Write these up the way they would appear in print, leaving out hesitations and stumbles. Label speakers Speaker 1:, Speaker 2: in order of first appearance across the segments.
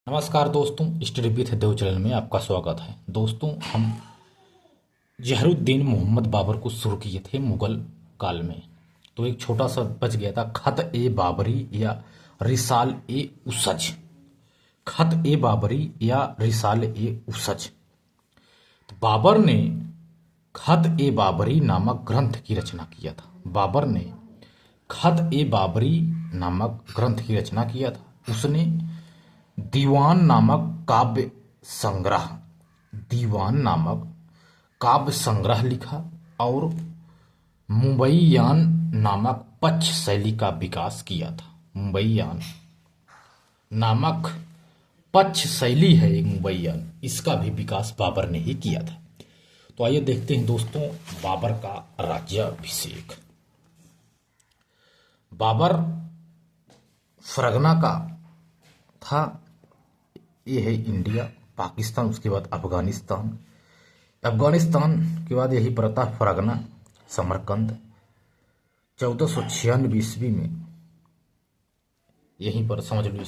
Speaker 1: नमस्कार दोस्तों, study with Dev channel में आपका स्वागत है। दोस्तों, हम जहरुद्दीन मोहम्मद बाबर को शुरू किए थे मुगल काल में। तो एक छोटा सा बच गया था, खत ए बाबरी या रिसाल ए उसज। खत ए बाबरी या रिसाल ए उसज। तो बाबर ने खत ए बाबरी नामक ग्रंथ की रचना किया था। बाबर ने खत ए बाबरी नामक ग्रंथ की रचना किया था। उसने दीवान नामक काव्य संग्रह लिखा और मुंबईयान नामक पक्ष शैली का विकास किया था। मुंबईयान नामक पक्ष शैली है एक मुंबईयान, इसका भी विकास बाबर ने ही किया था। तो आइए देखते हैं दोस्तों बाबर का राज्याभिषेक। बाबर फरगना का था। ये है इंडिया, पाकिस्तान, उसके बाद अफगानिस्तान, अफगानिस्तान के बाद यही पड़ता है फरगना, समरकंद। 1496 ईस्वी में यहीं पर समझ लो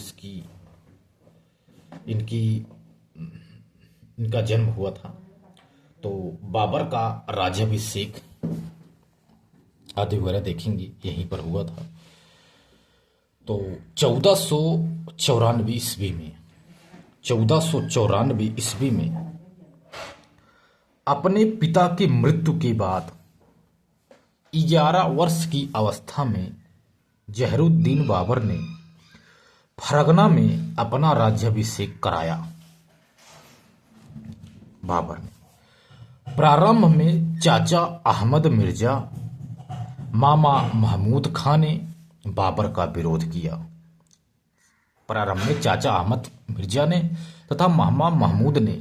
Speaker 1: इनका जन्म हुआ था। तो बाबर का राज्याभिषेक आदि वगैरह देखेंगे, यहीं पर हुआ था। तो 1494 ईस्वी में अपने पिता की मृत्यु के बाद 11 वर्ष की अवस्था में जहरुद्दीन बाबर ने फरगना में अपना राज्याभिषेक कराया। बाबर ने प्रारंभ में चाचा अहमद मिर्जा, मामा महमूद खां ने बाबर का विरोध किया। प्रारंभ में चाचा अहमद मिर्जा ने तथा मामा महमूद ने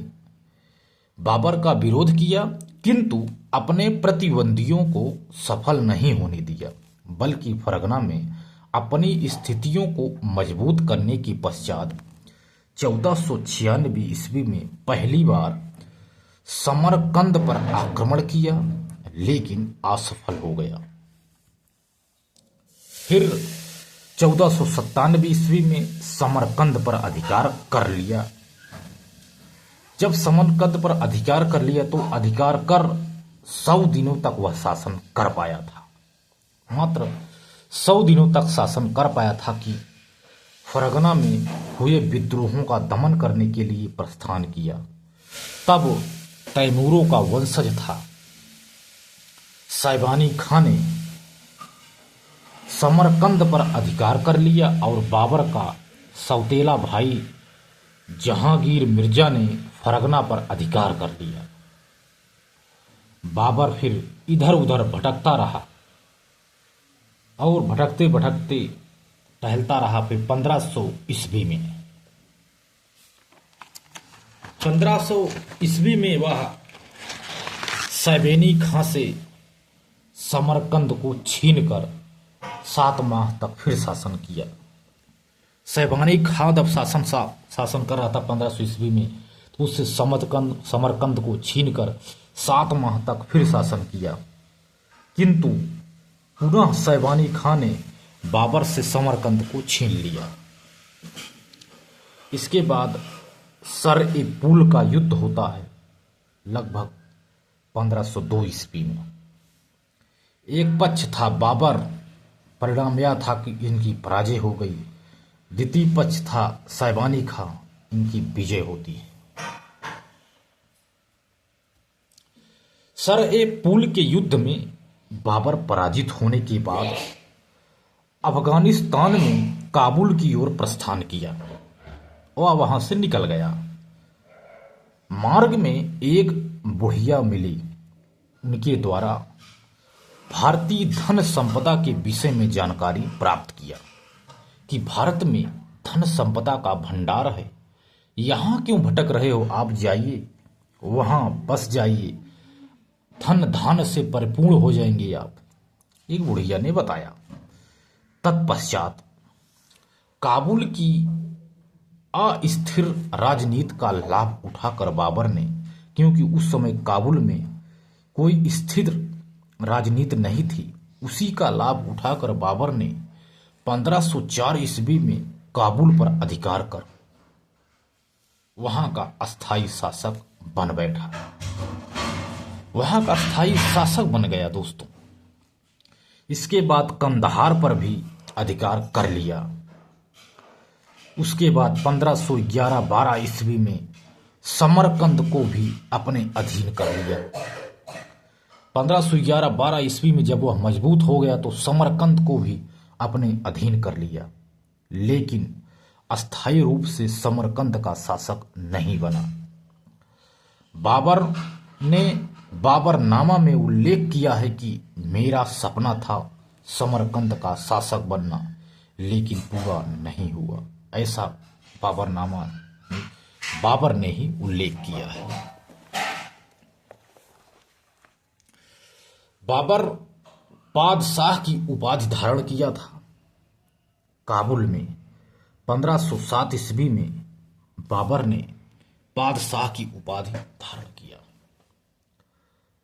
Speaker 1: बाबर का विरोध किया, किंतु अपने प्रतिद्वंदियों को सफल नहीं होने दिया, बल्कि फरगना में अपनी स्थितियों को मजबूत करने के पश्चात 1496 ईस्वी में पहली बार समरकंद पर आक्रमण किया, लेकिन असफल हो गया। फिर 1497 ईस्वी में समरकंद पर अधिकार कर लिया। जब समरकंद पर अधिकार कर लिया तो अधिकार कर 100 दिनों तक वह शासन कर पाया था। मात्र 100 दिनों तक शासन कर पाया था कि फरगना में हुए विद्रोहों का दमन करने के लिए प्रस्थान किया। तब तैमूरों का वंशज था साइबानी खां ने समरकंद पर अधिकार कर लिया और बाबर का सौतेला भाई जहांगीर मिर्जा ने फरगना पर अधिकार कर लिया। बाबर फिर इधर उधर भटकता रहा और भटकते भटकते टहलता रहा। फिर 1500 ईस्वी में वह सैबानी खां से समरकंद को छीनकर 7 माह तक फिर शासन किया। सैबानी खां जब शासन कर रहा था 1500 ईस्वी में, तो उससे समरकंद को छीनकर 7 माह तक फिर शासन किया, किंतु पुनः सैबानी खां ने बाबर से समरकंद को छीन लिया। इसके बाद सर ए पुल का युद्ध होता है लगभग 1502 ईस्वी में। एक पक्ष था बाबर, परिणाम यह था कि इनकी पराजय हो गई। द्वितीय पक्ष था सैबानी खां, इनकी विजय होती है। सर ए पुल के युद्ध में बाबर पराजित होने के बाद अफगानिस्तान में काबुल की ओर प्रस्थान किया और वहां से निकल गया। मार्ग में एक बुढ़िया मिली, उनके द्वारा भारतीय धन संपदा के विषय में जानकारी प्राप्त किया कि भारत में धन संपदा का भंडार है, यहाँ क्यों भटक रहे हो, आप जाइए, वहां बस जाइए, धन धान से परिपूर्ण हो जाएंगे आप, एक बुढ़िया ने बताया। तत्पश्चात काबुल की अस्थिर राजनीति का लाभ उठाकर बाबर ने, क्योंकि उस समय काबुल में कोई स्थिर राजनीति नहीं थी, उसी का लाभ उठाकर बाबर ने 1504 ईस्वी में काबुल पर अधिकार कर वहां का अस्थाई शासक बन बैठा, वहां का अस्थाई शासक बन गया दोस्तों। इसके बाद कंदहार पर भी अधिकार कर लिया। उसके बाद 1511-12 ईस्वी में समरकंद को भी अपने अधीन कर लिया। 1511-12 ईस्वी में जब वह मजबूत हो गया तो समरकंद को भी अपने अधीन कर लिया, लेकिन अस्थायी रूप से समरकंद का शासक नहीं बना। बाबर ने बाबरनामा में उल्लेख किया है कि मेरा सपना था समरकंद का शासक बनना, लेकिन पूरा नहीं हुआ। ऐसा बाबरनामा में बाबर ने ही उल्लेख किया है। बाबर बादशाह की उपाधि धारण किया था। काबुल में 1507 ईस्वी में बाबर ने बादशाह की उपाधि धारण किया।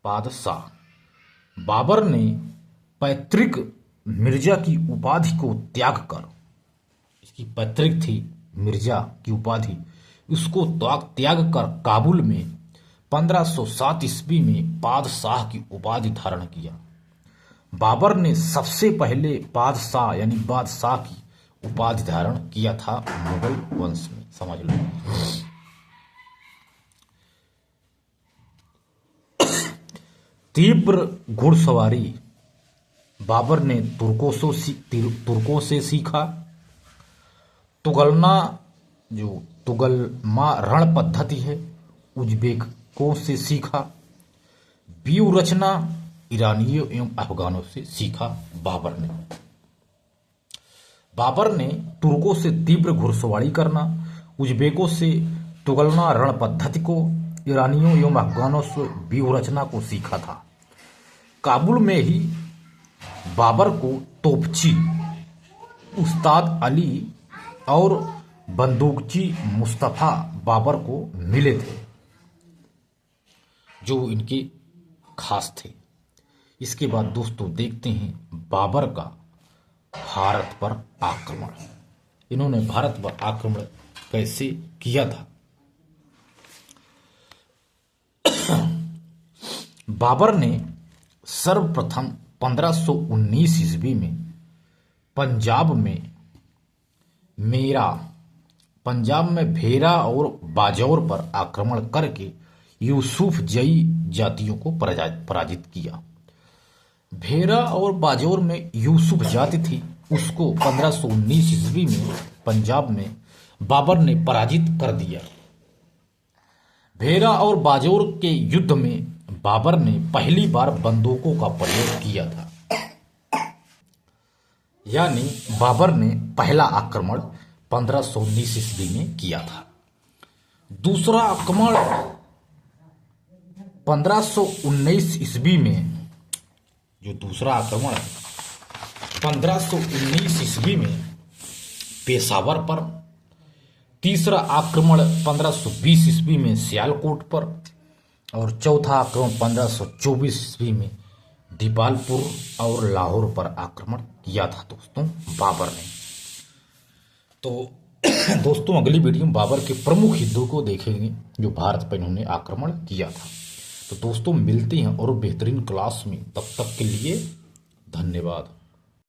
Speaker 1: बादशाह बाबर ने पैतृक मिर्जा की उपाधि को त्याग कर, इसकी पैतृक थी मिर्जा की उपाधि, उसको त्याग कर काबुल में 1507 ईस्वी में बादशाह की उपाधि धारण किया। बाबर ने सबसे पहले बादशाह यानी बादशाह की उपाधि धारण किया था मुगल वंश में, समझ लो। तीव्र घुड़सवारी बाबर ने तुर्कों से सीखा। तुगलमा रण पद्धति है, उज्बेकों से सीखा। व्यूह रचना ईरानियों एवं अफगानों से सीखा। बाबर ने तुर्कों से तीव्र घुड़सवारी करना, उज्बेकों से तुगलमा रण पद्धति को, ईरानियों एवं अफगानों से व्यूह रचना को सीखा था। काबुल में ही बाबर को तोपची उस्ताद अली और बंदूकची मुस्तफा बाबर को मिले थे, जो इनके खास थे। इसके बाद दोस्तों देखते हैं बाबर का भारत पर आक्रमण। इन्होंने भारत पर आक्रमण कैसे किया था। बाबर ने सर्वप्रथम 1519 ईस्वी में पंजाब में भेरा और बाजौर पर आक्रमण करके यूसुफ जई जातियों को पराजित किया। भेरा और बाजौर में यूसुफ जाति थी, उसको 1519 ईस्वी में पंजाब में बाबर ने पराजित कर दिया। भेरा और बाजौर के युद्ध में बाबर ने पहली बार बंदूकों का प्रयोग किया था, यानी बाबर ने पहला आक्रमण 1519 ईस्वी में किया था। दूसरा आक्रमण 1519 ईस्वी में, जो दूसरा आक्रमण है 1519 ईस्वी में पेशावर पर। तीसरा आक्रमण 1520 ईस्वी में सियालकोट पर, और चौथा आक्रमण 1524 ईस्वी में दीपालपुर और लाहौर पर आक्रमण किया था दोस्तों बाबर ने। तो दोस्तों अगली वीडियो में बाबर के प्रमुख युद्धों को देखेंगे जो भारत पर इन्होंने आक्रमण किया था। तो दोस्तों मिलते हैं और बेहतरीन क्लास में, तब तक के लिए धन्यवाद।